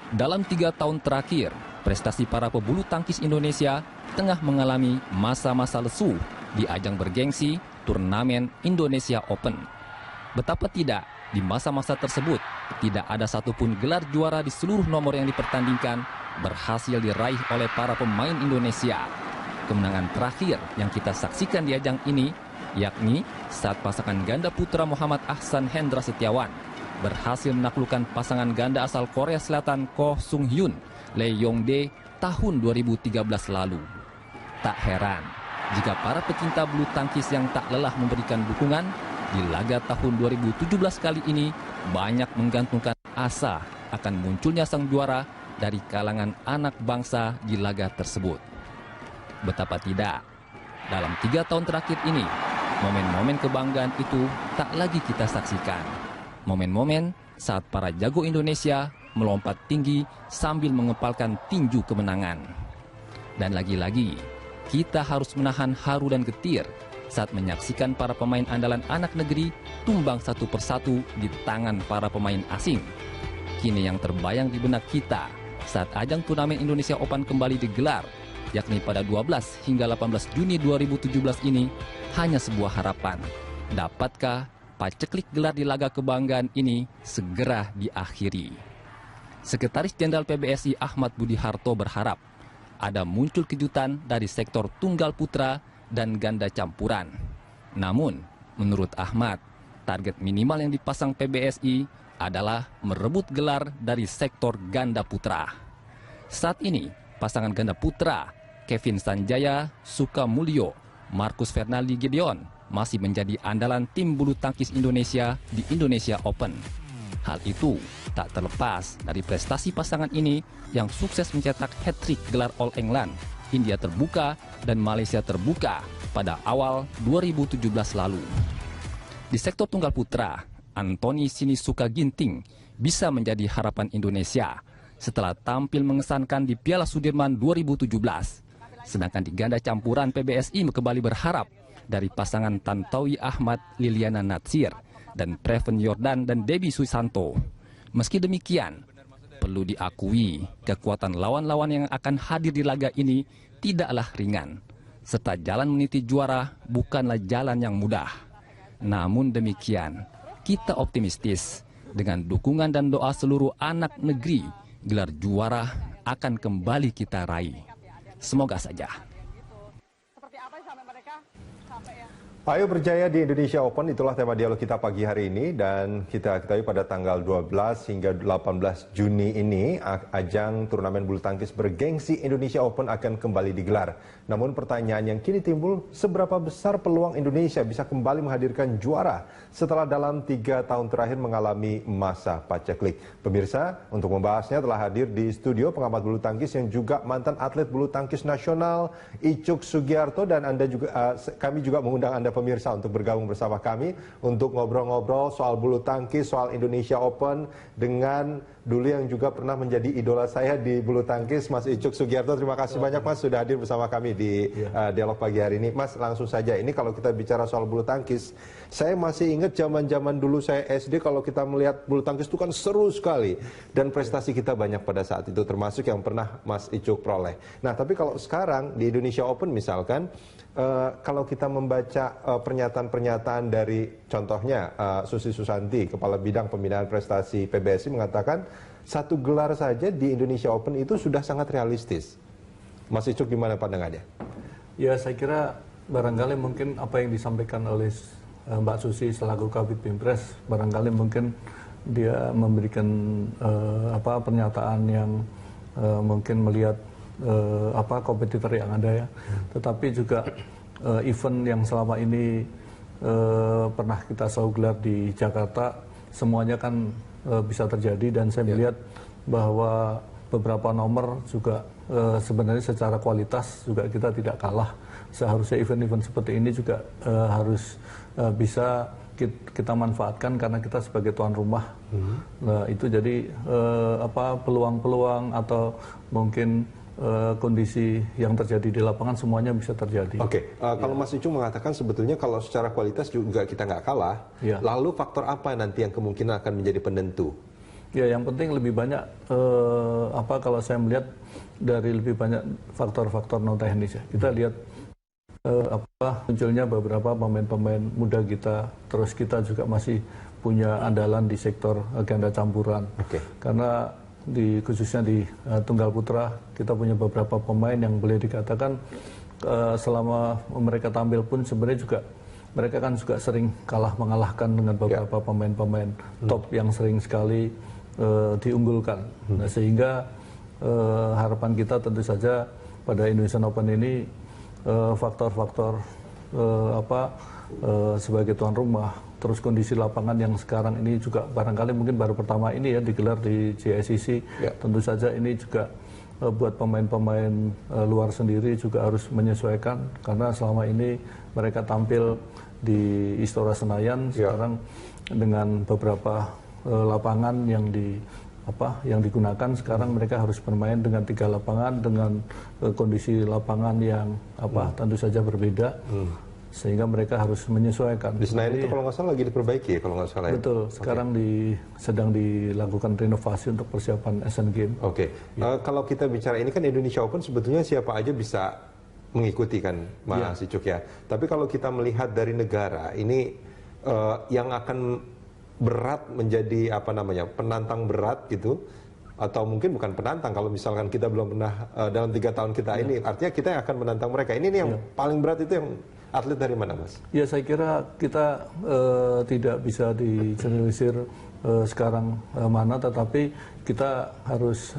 Dalam 3 tahun terakhir, prestasi para pebulu tangkis Indonesia tengah mengalami masa-masa lesu di ajang bergengsi turnamen Indonesia Open. Betapa tidak, di masa-masa tersebut, tidak ada satupun gelar juara di seluruh nomor yang dipertandingkan berhasil diraih oleh para pemain Indonesia. Kemenangan terakhir yang kita saksikan di ajang ini, yakni saat pasangan ganda putra Muhammad Ahsan Hendra Setiawan berhasil menaklukkan pasangan ganda asal Korea Selatan Ko Sung Hyun, Lee Yong Dae tahun 2013 lalu. Tak heran jika para pecinta bulu tangkis yang tak lelah memberikan dukungan di laga tahun 2017 kali ini banyak menggantungkan asa akan munculnya sang juara dari kalangan anak bangsa di laga tersebut. Betapa tidak, dalam 3 tahun terakhir ini, momen-momen kebanggaan itu tak lagi kita saksikan. Momen-momen saat para jago Indonesia melompat tinggi sambil mengepalkan tinju kemenangan. Dan lagi-lagi, kita harus menahan haru dan getir saat menyaksikan para pemain andalan anak negeri tumbang satu persatu di tangan para pemain asing. Kini yang terbayang di benak kita saat ajang turnamen Indonesia Open kembali digelar, yakni pada 12 hingga 18 Juni 2017 ini, hanya sebuah harapan. Dapatkah paceklik gelar di laga kebanggaan ini segera diakhiri? Sekretaris Jenderal PBSI Ahmad Budi Harto berharap ada muncul kejutan dari sektor tunggal putra dan ganda campuran. Namun, menurut Ahmad, target minimal yang dipasang PBSI adalah merebut gelar dari sektor ganda putra. Saat ini, pasangan ganda putra Kevin Sanjaya Sukamulyo, Marcus Fernaldi Gideon masih menjadi andalan tim bulu tangkis Indonesia di Indonesia Open. Hal itu tak terlepas dari prestasi pasangan ini yang sukses mencetak hat-trick gelar All England, India Terbuka, dan Malaysia Terbuka pada awal 2017 lalu. Di sektor tunggal putra, Anthony Sinisuka Ginting bisa menjadi harapan Indonesia setelah tampil mengesankan di Piala Sudirman 2017. Sedangkan di ganda campuran, PBSI kembali berharap dari pasangan Tantowi Ahmad Liliana Natsir dan Preven Jordan dan Debbie Susanto. Meski demikian, perlu diakui kekuatan lawan-lawan yang akan hadir di laga ini tidaklah ringan, serta jalan meniti juara bukanlah jalan yang mudah. Namun demikian, kita optimistis dengan dukungan dan doa seluruh anak negeri, gelar juara akan kembali kita raih. Semoga saja. Ayo berjaya di Indonesia Open, itulah tema dialog kita pagi hari ini, dan kita ketahui pada tanggal 12 hingga 18 Juni ini ajang turnamen bulu tangkis bergengsi Indonesia Open akan kembali digelar. Namun pertanyaan yang kini timbul, seberapa besar peluang Indonesia bisa kembali menghadirkan juara setelah dalam 3 tahun terakhir mengalami masa paceklik? Pemirsa, untuk membahasnya telah hadir di studio pengamat bulu tangkis yang juga mantan atlet bulu tangkis nasional Icuk Sugiarto, dan kami juga mengundang Anda pemirsa untuk bergabung bersama kami untuk ngobrol-ngobrol soal bulu tangkis, soal Indonesia Open dengan dulu yang juga pernah menjadi idola saya di bulu tangkis, Mas Icuk Sugiarto. Terima kasih banyak Mas sudah hadir bersama kami di dialog pagi hari ini. Mas, langsung saja, ini kalau kita bicara soal bulu tangkis, saya masih ingat zaman-zaman dulu saya SD, kalau kita melihat bulu tangkis itu kan seru sekali dan prestasi kita banyak pada saat itu, termasuk yang pernah Mas Icuk peroleh. Nah, tapi kalau sekarang di Indonesia Open misalkan, kalau kita membaca pernyataan-pernyataan dari contohnya Susi Susanti, Kepala Bidang Pembinaan Prestasi PBSI, mengatakan satu gelar saja di Indonesia Open itu sudah sangat realistis. Mas Icuk, gimana pandangannya? Ya, saya kira barangkali mungkin apa yang disampaikan oleh Mbak Susi selaku Kabid Pimpres, barangkali mungkin dia memberikan pernyataan yang mungkin melihat kompetitor yang ada ya. Tetapi juga event yang selama ini pernah kita selalu gelar di Jakarta, semuanya kan bisa terjadi, dan saya melihat bahwa beberapa nomor juga sebenarnya secara kualitas juga kita tidak kalah. Seharusnya event-event seperti ini juga harus bisa kita manfaatkan karena kita sebagai tuan rumah. Nah, itu jadi peluang-peluang atau mungkin kondisi yang terjadi di lapangan semuanya bisa terjadi. Oke, kalau Mas Icuk mengatakan sebetulnya kalau secara kualitas juga kita nggak kalah, lalu faktor apa nanti yang kemungkinan akan menjadi penentu? Ya, yang penting lebih banyak kalau saya melihat dari lebih banyak faktor-faktor non teknis ya. Kita lihat munculnya beberapa pemain-pemain muda kita, terus kita juga masih punya andalan di sektor ganda campuran. Karena khususnya di tunggal putra kita punya beberapa pemain yang boleh dikatakan selama mereka tampil pun sebenarnya juga mereka kan juga sering mengalahkan dengan beberapa pemain-pemain top yang sering sekali diunggulkan. Nah, sehingga harapan kita tentu saja pada Indonesian Open ini faktor-faktor sebagai tuan rumah, terus kondisi lapangan yang sekarang ini juga barangkali mungkin baru pertama ini ya digelar di JSCC. Tentu saja ini juga buat pemain-pemain luar sendiri juga harus menyesuaikan, karena selama ini mereka tampil di Istora Senayan sekarang dengan beberapa lapangan yang digunakan, sekarang mereka harus bermain dengan 3 lapangan dengan kondisi lapangan yang tentu saja berbeda, sehingga mereka harus menyesuaikan. Di Senayan itu kalau nggak salah lagi diperbaiki ya, kalau nggak salah. Betul, sekarang sedang dilakukan renovasi untuk persiapan Asian Games. Kalau kita bicara ini kan Indonesia Open, sebetulnya siapa aja bisa mengikuti kan, Mas Icuk ya. Tapi kalau kita melihat dari negara ini yang akan berat menjadi penantang berat gitu, atau mungkin bukan penantang kalau misalkan kita belum pernah dalam 3 tahun kita ini, artinya kita yang akan menantang mereka. Ini yang paling berat itu yang atlet dari mana, Mas? Ya, saya kira kita tidak bisa digeneralisir sekarang mana, tetapi kita harus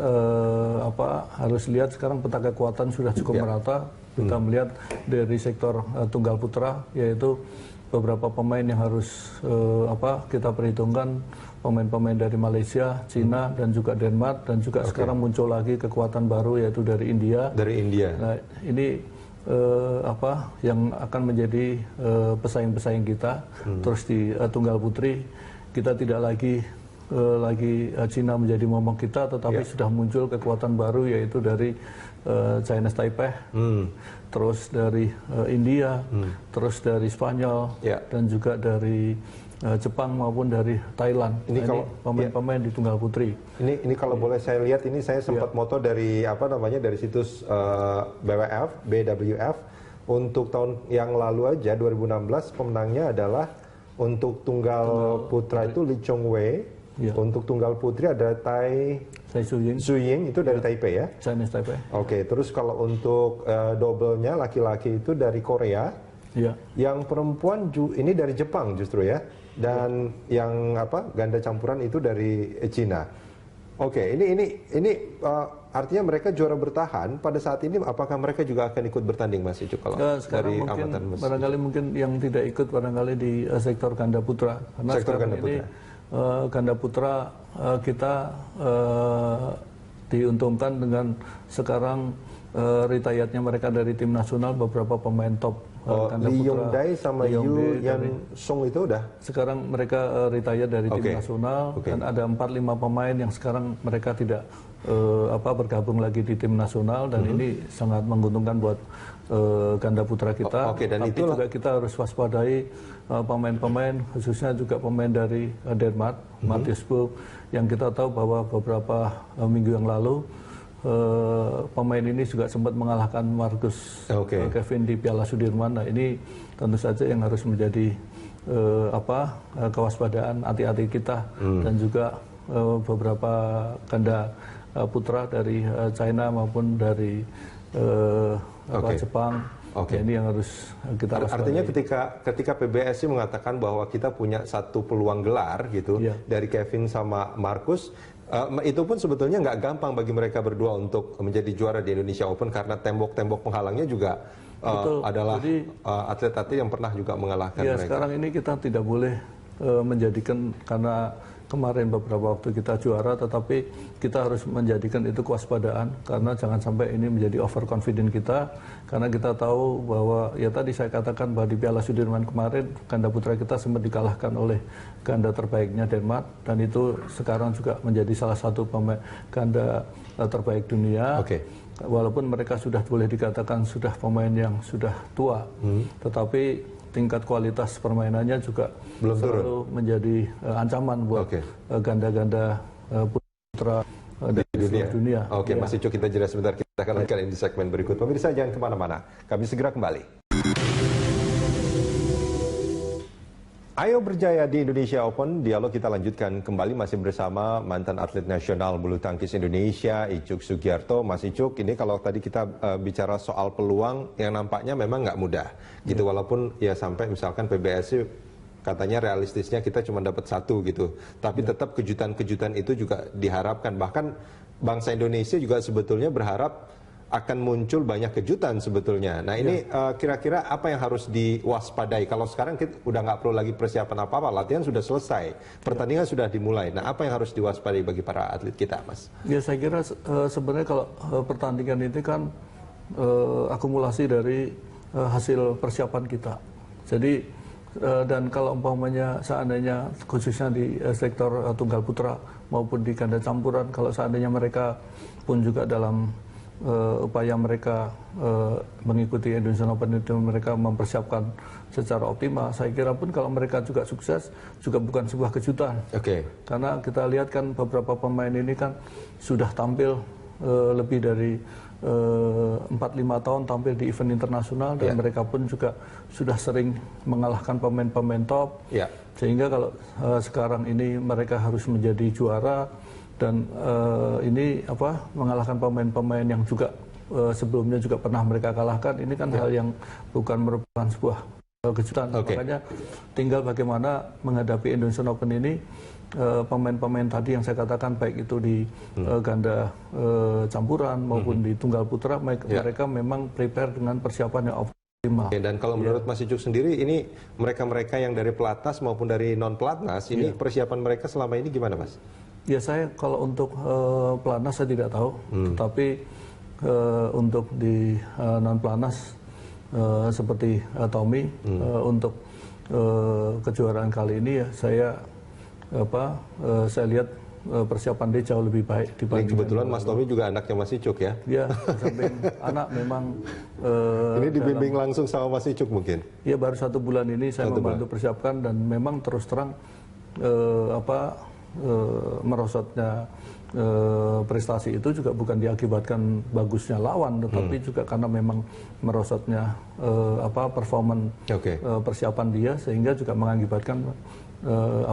harus lihat sekarang peta kekuatan sudah cukup merata. Kita melihat dari sektor tunggal putra, yaitu beberapa pemain yang harus kita perhitungkan, pemain-pemain dari Malaysia, Cina, dan juga Denmark, dan juga sekarang muncul lagi kekuatan baru yaitu dari India. Nah, ini yang akan menjadi pesaing-pesaing kita. Terus di tunggal putri kita tidak lagi Cina menjadi momok kita, tetapi sudah muncul kekuatan baru yaitu dari Chinese Taipei, terus dari India, terus dari Spanyol, dan juga dari Jepang maupun dari Thailand. Ini pemain-pemain di tunggal putri. Ini kalau boleh saya lihat, ini saya sempat moto dari dari situs BWF untuk tahun yang lalu aja 2016 pemenangnya adalah untuk tunggal putra itu Lee Chong Wei. Untuk tunggal putri ada Su Ying itu dari Taipei ya? Chinese Taipei. Terus kalau untuk double-nya laki-laki itu dari Korea. Yang perempuan ini dari Jepang justru ya. Dan yang ganda campuran itu dari Cina. Ini artinya mereka juara bertahan pada saat ini. Apakah mereka juga akan ikut bertanding, Mas Icuk, kalau dari amatan Mas? Barangkali mungkin yang tidak ikut barangkali di sektor ganda putra, karena sektor ganda putra. Ganda putra kita diuntungkan dengan sekarang retayatnya mereka dari tim nasional beberapa pemain top ganda Lee putra. Yong-dae sama Yu Yan Song itu udah? Sekarang mereka retire dari tim nasional, dan ada 4-5 pemain yang sekarang mereka tidak bergabung lagi di tim nasional, dan ini sangat menguntungkan buat ganda putra kita. Dan tapi juga kita harus waspadai pemain-pemain, khususnya juga pemain dari Denmark, Mathias Buch, yang kita tahu bahwa beberapa minggu yang lalu pemain ini juga sempat mengalahkan Marcus Kevin di Piala Sudirman. Nah, ini tentu saja yang harus menjadi kewaspadaan hati-hati kita, dan juga beberapa ganda putra dari China maupun dari Jepang. Ini yang harus kita waspadai. Artinya ketika PBSI mengatakan bahwa kita punya satu peluang gelar gitu dari Kevin sama Marcus, itu pun sebetulnya nggak gampang bagi mereka berdua untuk menjadi juara di Indonesia Open, karena tembok-tembok penghalangnya juga adalah atlet-atlet yang pernah juga mengalahkan mereka. Sekarang ini kita tidak boleh menjadikan karena kemarin beberapa waktu kita juara, tetapi kita harus menjadikan itu kewaspadaan, karena jangan sampai ini menjadi overconfident kita, karena kita tahu bahwa tadi saya katakan bahwa di Piala Sudirman kemarin ganda putra kita sempat dikalahkan oleh ganda terbaiknya Denmark, dan itu sekarang juga menjadi salah satu pemain ganda terbaik dunia. Walaupun mereka sudah boleh dikatakan sudah pemain yang sudah tua, tetapi tingkat kualitas permainannya juga belum selalu menjadi ancaman buat ganda-ganda putra dari dunia. Oke, Mas Icuk, kita jeda sebentar. Kita akan lanjutkan di segmen berikut. Pemirsa, jangan kemana-mana. Kami segera kembali. Ayo berjaya di Indonesia Open, dialog kita lanjutkan kembali masih bersama mantan atlet nasional bulu tangkis Indonesia, Icuk Sugiarto. Mas Icuk, ini kalau tadi kita bicara soal peluang yang nampaknya memang nggak mudah, gitu. Walaupun ya sampai misalkan PBSI katanya realistisnya kita cuma dapat 1 gitu, tapi tetap kejutan-kejutan itu juga diharapkan. Bahkan bangsa Indonesia juga sebetulnya berharap akan muncul banyak kejutan sebetulnya. Nah ini kira-kira apa yang harus diwaspadai? Kalau sekarang kita udah nggak perlu lagi persiapan apa-apa, latihan sudah selesai, pertandingan sudah dimulai. Nah apa yang harus diwaspadai bagi para atlet kita, Mas? Ya saya kira sebenarnya kalau pertandingan ini kan akumulasi dari hasil persiapan kita. Jadi dan kalau umpamanya seandainya khususnya di sektor tunggal putra maupun di ganda campuran, kalau seandainya mereka pun juga dalam upaya mereka mengikuti Indonesian Open itu mereka mempersiapkan secara optimal. Saya kira pun kalau mereka juga sukses juga bukan sebuah kejutan. Karena kita lihat kan beberapa pemain ini kan sudah tampil lebih dari 4-5 tahun tampil di event internasional dan mereka pun juga sudah sering mengalahkan pemain-pemain top. Sehingga kalau sekarang ini mereka harus menjadi juara dan ini mengalahkan pemain-pemain yang juga sebelumnya juga pernah mereka kalahkan, ini kan hal yang bukan merupakan sebuah kejutan. Makanya tinggal bagaimana menghadapi Indonesian Open ini, pemain-pemain tadi yang saya katakan baik itu di ganda campuran maupun di tunggal putra, mereka memang prepare dengan persiapan yang optimal. Dan kalau menurut Mas Icuk sendiri, ini mereka-mereka yang dari pelatnas maupun dari non-pelatnas, ini persiapan mereka selama ini gimana, Mas? Ya saya kalau untuk pelatnas saya tidak tahu, tetapi untuk di non-pelatnas seperti Tommy untuk kejuaraan kali ini ya saya lihat persiapan dia jauh lebih baik dibanding. Kebetulan Mas Tommy juga anaknya Mas Icuk ya? Ya, samping anak memang. Ini dibimbing langsung sama Mas Icuk mungkin? Ya baru 1 bulan ini saya membantu persiapkan dan memang terus terang merosotnya prestasi itu juga bukan diakibatkan bagusnya lawan, tetapi juga karena memang merosotnya performan persiapan dia, sehingga juga mengakibatkan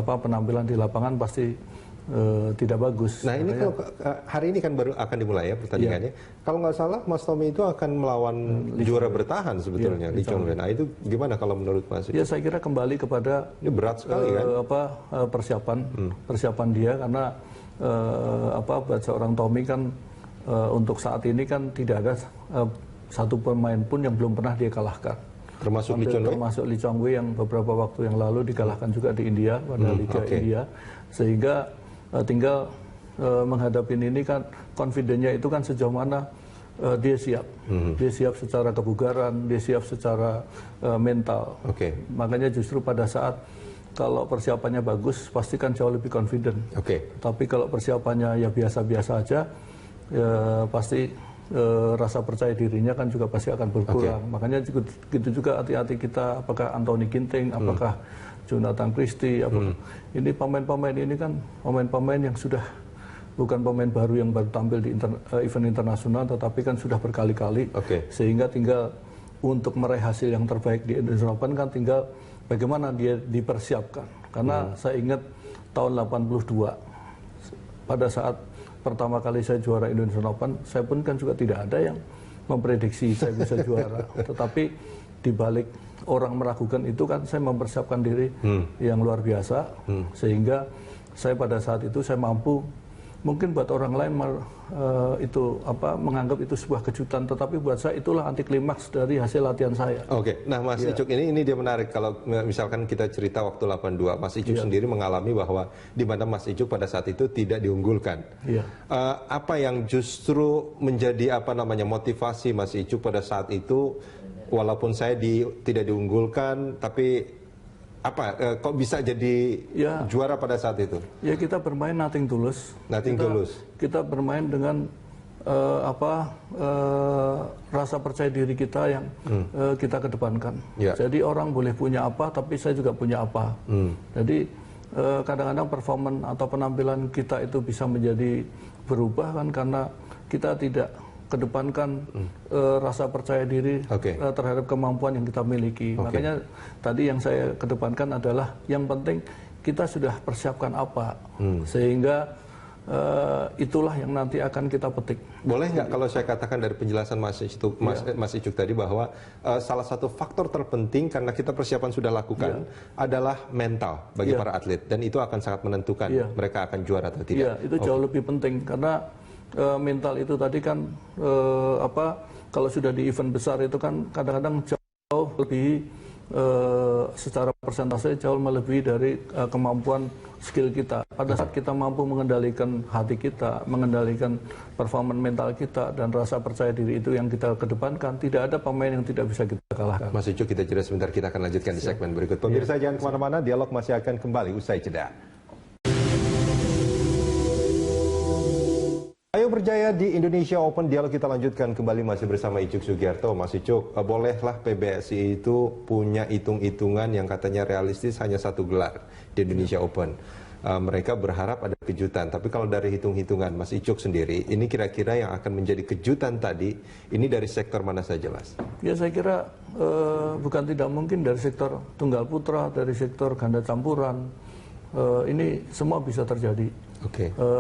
penampilan di lapangan pasti tidak bagus. Nah ini kalau hari ini kan baru akan dimulai ya pertandingannya. Kalau nggak salah Mas Tommy itu akan melawan juara bertahan sebetulnya, Lee Chong Wei. Nah itu gimana kalau menurut Mas? Ya saya kira kembali kepada ini berat sekali kan? Persiapan dia, karena buat seorang Tommy kan untuk saat ini kan tidak ada satu pemain pun yang belum pernah dia kalahkan. Termasuk Lee Chong Wei yang beberapa waktu yang lalu dikalahkan juga di India pada Liga India, sehingga tinggal menghadapi ini kan confidence-nya itu kan sejauh mana dia siap. Dia siap secara kebugaran, dia siap secara mental. Makanya justru pada saat kalau persiapannya bagus pasti kan jauh lebih confident. Tapi kalau persiapannya ya biasa-biasa aja, ya pasti rasa percaya dirinya kan juga pasti akan berkurang. Makanya gitu juga hati-hati kita, apakah Anthony Ginting, apakah Jonathan Christie, ini pemain-pemain ini kan pemain-pemain yang sudah bukan pemain baru yang baru tampil di event internasional, tetapi kan sudah berkali-kali, sehingga tinggal untuk meraih hasil yang terbaik di Indonesian Open kan tinggal bagaimana dia dipersiapkan. Karena saya ingat tahun 82 pada saat pertama kali saya juara Indonesian Open, saya pun kan juga tidak ada yang memprediksi saya bisa juara, tetapi di balik orang meragukan itu kan saya mempersiapkan diri yang luar biasa, sehingga saya pada saat itu saya mampu, mungkin buat orang lain menganggap itu sebuah kejutan, tetapi buat saya itulah anti klimaks dari hasil latihan saya. Nah Mas Icuk, ini dia menarik kalau misalkan kita cerita waktu 82, Mas Icuk sendiri mengalami bahwa di mana Mas Icuk pada saat itu tidak diunggulkan. Apa yang justru menjadi motivasi Mas Icuk pada saat itu, walaupun saya tidak diunggulkan, tapi kok bisa jadi juara pada saat itu? Ya kita bermain nothing tulus. Kita bermain dengan rasa percaya diri kita yang kita kedepankan. Jadi orang boleh punya apa, tapi saya juga punya apa. Jadi kadang-kadang performan atau penampilan kita itu bisa menjadi berubah kan karena kita tidak kedepankan rasa percaya diri terhadap kemampuan yang kita miliki. Makanya tadi yang saya kedepankan adalah yang penting kita sudah persiapkan apa, sehingga itulah yang nanti akan kita petik. Boleh nggak kalau saya katakan dari penjelasan Mas Icuk tadi bahwa salah satu faktor terpenting karena kita persiapan sudah lakukan adalah mental bagi para atlet, dan itu akan sangat menentukan mereka akan juara atau tidak. Iya, itu jauh lebih penting karena mental itu tadi kan kalau sudah di event besar itu kan kadang-kadang jauh lebih secara persentase jauh melebihi dari kemampuan skill kita. Pada saat kita mampu mengendalikan hati kita, mengendalikan performa mental kita dan rasa percaya diri itu yang kita kedepankan, tidak ada pemain yang tidak bisa kita kalahkan. Mas Icuk, kita jeda sebentar, kita akan lanjutkan di segmen berikut. Pemirsa jangan kemana-mana, dialog masih akan kembali usai jeda. Ayo berjaya di Indonesia Open, dialog kita lanjutkan kembali masih bersama Icuk Sugiarto. Mas Icuk, bolehlah PBSI itu punya hitung-hitungan yang katanya realistis hanya satu gelar di Indonesia Open. Mereka berharap ada kejutan, tapi kalau dari hitung-hitungan Mas Icuk sendiri, ini kira-kira yang akan menjadi kejutan tadi, ini dari sektor mana saja, Mas? Ya, saya kira bukan tidak mungkin dari sektor tunggal putra, dari sektor ganda campuran, ini semua bisa terjadi.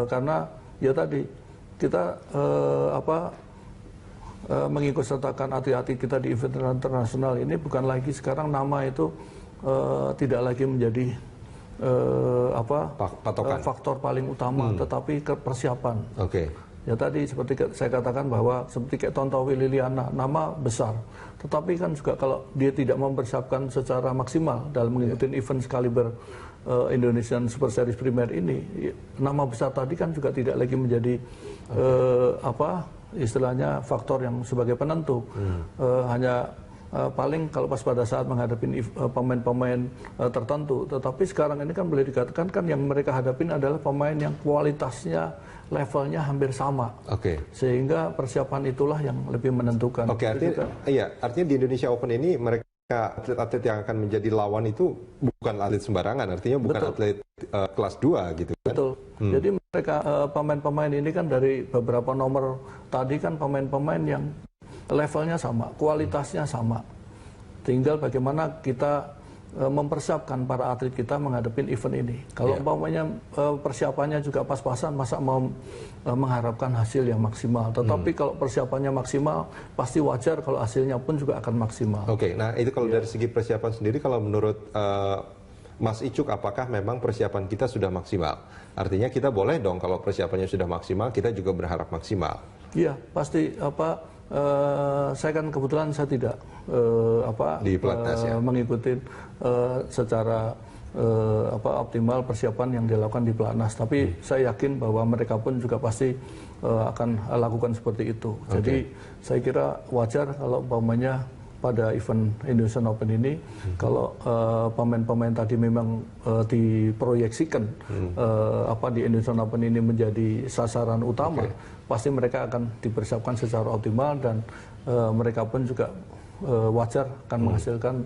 Karena ya tadi kita mengikut sertakan atlet-atlet kita di event internasional ini bukan lagi sekarang nama itu tidak lagi menjadi patokan, faktor paling utama, tetapi persiapan. Ya tadi seperti saya katakan bahwa seperti kayak Tontowi Liliana, nama besar, tetapi kan juga kalau dia tidak mempersiapkan secara maksimal dalam mengikuti event sekaliber Indonesian Super Series Premier ini, nama besar tadi kan juga tidak lagi menjadi istilahnya faktor yang sebagai penentu. Hanya paling kalau pas pada saat menghadapi pemain-pemain tertentu. Tetapi sekarang ini kan boleh dikatakan kan yang mereka hadapin adalah pemain yang kualitasnya, levelnya hampir sama. Sehingga persiapan itulah yang lebih menentukan. Artinya di Indonesia Open ini mereka atlet-atlet yang akan menjadi lawan itu bukan atlet sembarangan, artinya bukan atlet kelas 2 gitu kan. Betul. Jadi mereka pemain-pemain ini kan dari beberapa nomor tadi kan pemain-pemain yang levelnya sama, kualitasnya sama. Tinggal bagaimana kita mempersiapkan para atlet kita menghadapi event ini. Kalau umpamanya persiapannya juga pas-pasan, masa mau mengharapkan hasil yang maksimal. Tetapi kalau persiapannya maksimal, pasti wajar kalau hasilnya pun juga akan maksimal. Nah itu kalau dari segi persiapan sendiri, kalau menurut Mas Icuk, apakah memang persiapan kita sudah maksimal? Artinya kita boleh dong kalau persiapannya sudah maksimal, kita juga berharap maksimal. Iya, pasti saya kan kebetulan saya tidak di pelatnas mengikuti secara optimal persiapan yang dilakukan di pelatnas, tapi saya yakin bahwa mereka pun juga pasti akan lakukan seperti itu. Jadi saya kira wajar kalau umpamanya pada event Indonesian Open ini kalau pemain-pemain tadi memang diproyeksikan di Indonesian Open ini menjadi sasaran utama, pasti mereka akan dipersiapkan secara optimal dan mereka pun juga wajar akan menghasilkan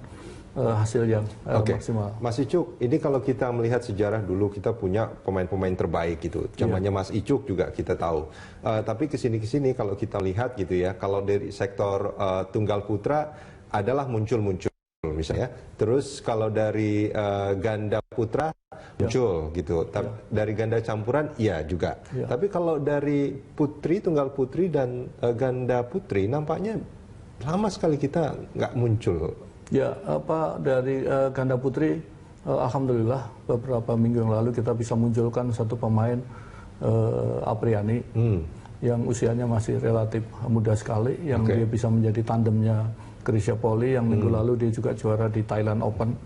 hasil yang maksimal. Mas Icuk, ini kalau kita melihat sejarah dulu kita punya pemain-pemain terbaik gitu. Zamannya Mas Icuk juga kita tahu. Tapi kesini kalau kita lihat gitu ya, kalau dari sektor tunggal putra adalah muncul-muncul misalnya. Terus kalau dari ganda putra muncul gitu. Dari ganda campuran iya juga. Tapi kalau dari putri, tunggal putri dan ganda putri nampaknya lama sekali kita nggak muncul. Ya, dari ganda putri, alhamdulillah beberapa minggu yang lalu kita bisa munculkan satu pemain Apriani yang usianya masih relatif muda sekali, yang dia bisa menjadi tandemnya Chrisya Poli yang minggu lalu dia juga juara di Thailand Open.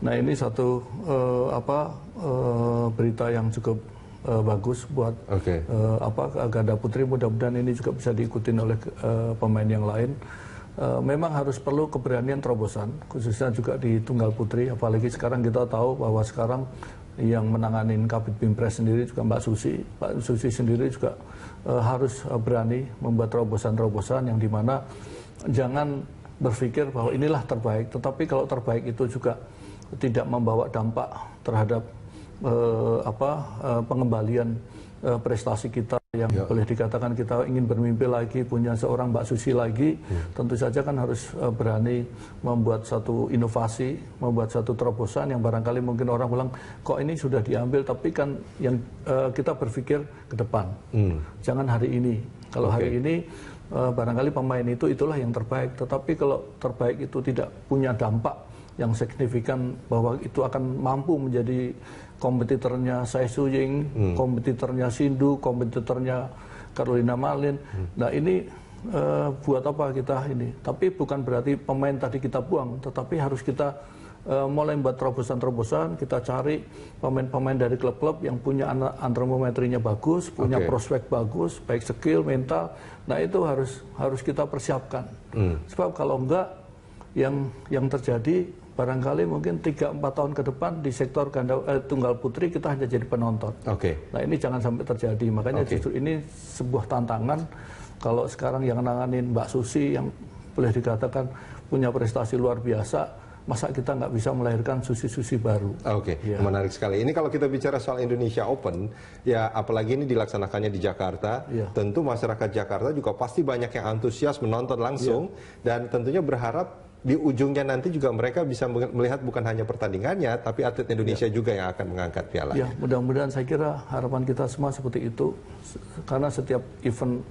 Nah ini satu berita yang cukup bagus buat ganda putri. Mudah-mudahan ini juga bisa diikuti oleh pemain yang lain. Memang harus perlu keberanian terobosan, khususnya juga di tunggal putri. Apalagi sekarang kita tahu bahwa sekarang yang menanganin Kabid Bimpres sendiri juga Mbak Susi. Mbak Susi sendiri juga harus berani membuat terobosan-terobosan yang dimana jangan berpikir bahwa inilah terbaik. Tetapi kalau terbaik itu juga tidak membawa dampak terhadap pengembalian prestasi kita yang boleh dikatakan kita ingin bermimpi lagi, punya seorang Mbak Susi lagi, tentu saja kan harus berani membuat satu inovasi, membuat satu terobosan yang barangkali mungkin orang bilang, kok ini sudah diambil, tapi kan yang kita berpikir ke depan. Jangan hari ini. Kalau hari ini barangkali pemain itulah yang terbaik, tetapi kalau terbaik itu tidak punya dampak yang signifikan bahwa itu akan mampu menjadi kompetitornya Tsai Su-ying, kompetitornya Sindu, kompetitornya Carolina Marin. Nah ini buat apa kita ini? Tapi bukan berarti pemain tadi kita buang, tetapi harus kita mulai membuat terobosan-terobosan, kita cari pemain-pemain dari klub-klub yang punya antropometrinya bagus, punya prospek bagus, baik skill, mental. Nah itu harus kita persiapkan. Sebab kalau enggak, yang terjadi barangkali mungkin 3-4 tahun ke depan di sektor tunggal putri kita hanya jadi penonton. Nah ini jangan sampai terjadi. Makanya justru ini sebuah tantangan. Kalau sekarang yang nanganin Mbak Susi yang boleh dikatakan punya prestasi luar biasa, masa kita nggak bisa melahirkan Susi-Susi baru. Menarik sekali. Ini kalau kita bicara soal Indonesia Open, ya apalagi ini dilaksanakannya di Jakarta, tentu masyarakat Jakarta juga pasti banyak yang antusias menonton langsung, dan tentunya berharap di ujungnya nanti juga mereka bisa melihat bukan hanya pertandingannya, tapi atlet Indonesia juga yang akan mengangkat piala. Ya, mudah-mudahan, saya kira harapan kita semua seperti itu, karena setiap event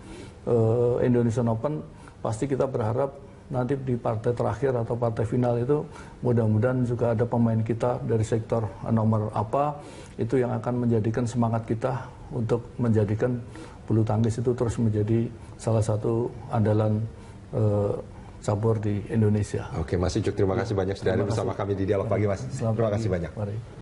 Indonesian Open pasti kita berharap nanti di partai terakhir atau partai final itu mudah-mudahan juga ada pemain kita dari sektor nomor apa itu yang akan menjadikan semangat kita untuk menjadikan bulu tangkis itu terus menjadi salah satu andalan cabur di Indonesia. Mas Icuk, terima kasih banyak sudah ada bersama kami di Dialog Pagi, Mas. Terima kasih banyak. Mari.